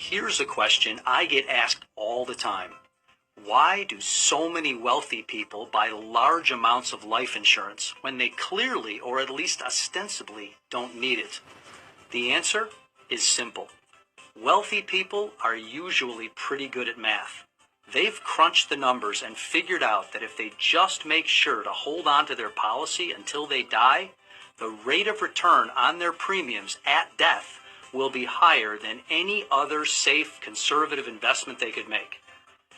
Here's a question I get asked all the time. Why do so many wealthy people buy large amounts of life insurance when they clearly, or at least ostensibly, don't need it? The answer is simple. Wealthy people are usually pretty good at math. They've crunched the numbers and figured out that if they just make sure to hold on to their policy until they die, the rate of return on their premiums at death will be higher than any other safe, conservative investment they could make.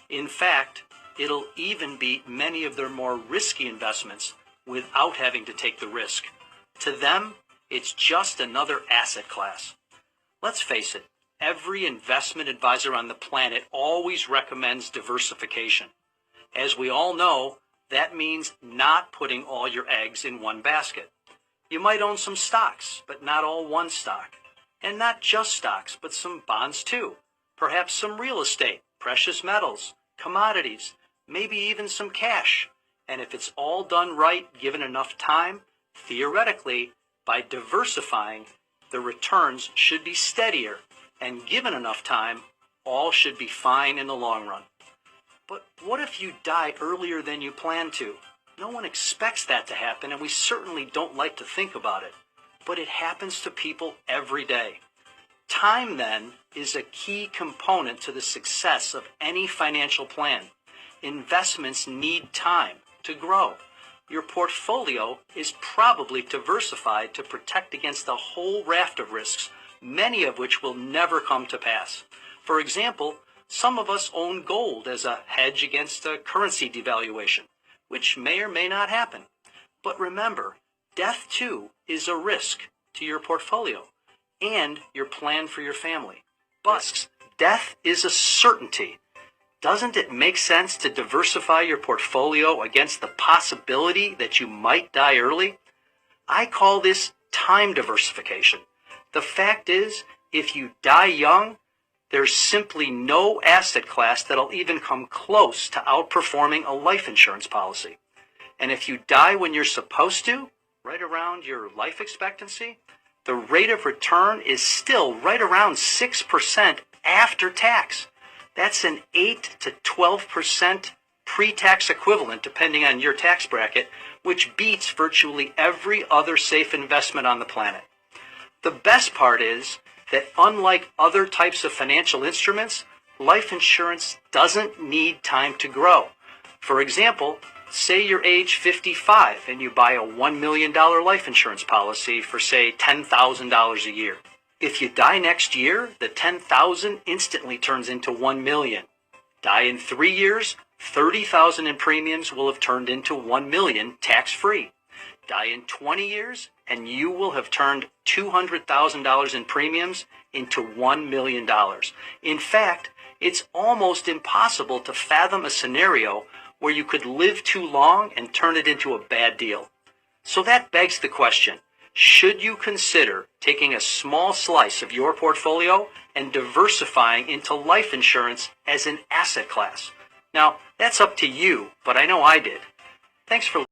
In fact, it'll even beat many of their more risky investments without having to take the risk. To them, it's just another asset class. Let's face it, every investment advisor on the planet always recommends diversification. As we all know, that means not putting all your eggs in one basket. You might own some stocks, but not all one stock. And not just stocks, but some bonds too. Perhaps some real estate, precious metals, commodities, maybe even some cash. And if it's all done right, given enough time, theoretically, by diversifying, the returns should be steadier. And given enough time, all should be fine in the long run. But what if you die earlier than you plan to? No one expects that to happen, and we certainly don't like to think about it. But it happens to people every day. Time, then, is a key component to the success of any financial plan. Investments need time to grow. Your portfolio is probably diversified to protect against a whole raft of risks, many of which will never come to pass. For example, some of us own gold as a hedge against a currency devaluation, which may or may not happen. But remember, death too is a risk to your portfolio and your plan for your family. But death is a certainty. Doesn't it make sense to diversify your portfolio against the possibility that you might die early? I call this time diversification. The fact is, if you die young, there's simply no asset class that'll even come close to outperforming a life insurance policy. And if you die when you're supposed to, right around your life expectancy, the rate of return is still right around 6% after tax. That's an 8 to 12% pre-tax equivalent, depending on your tax bracket, which beats virtually every other safe investment on the planet. The best part is that unlike other types of financial instruments, life insurance doesn't need time to grow. For example, say you're age 55 and you buy a $1 million life insurance policy for, say, $10,000 a year. If you die next year, the $10,000 instantly turns into $1 million. Die in 3 years, $30,000 in premiums will have turned into $1 million tax-free. Die in 20 years, and you will have turned $200,000 in premiums into $1 million. In fact, it's almost impossible to fathom a scenario where you could live too long and turn it into a bad deal. So that begs the question, should you consider taking a small slice of your portfolio and diversifying into life insurance as an asset class? Now, that's up to you, but I know I did. Thanks for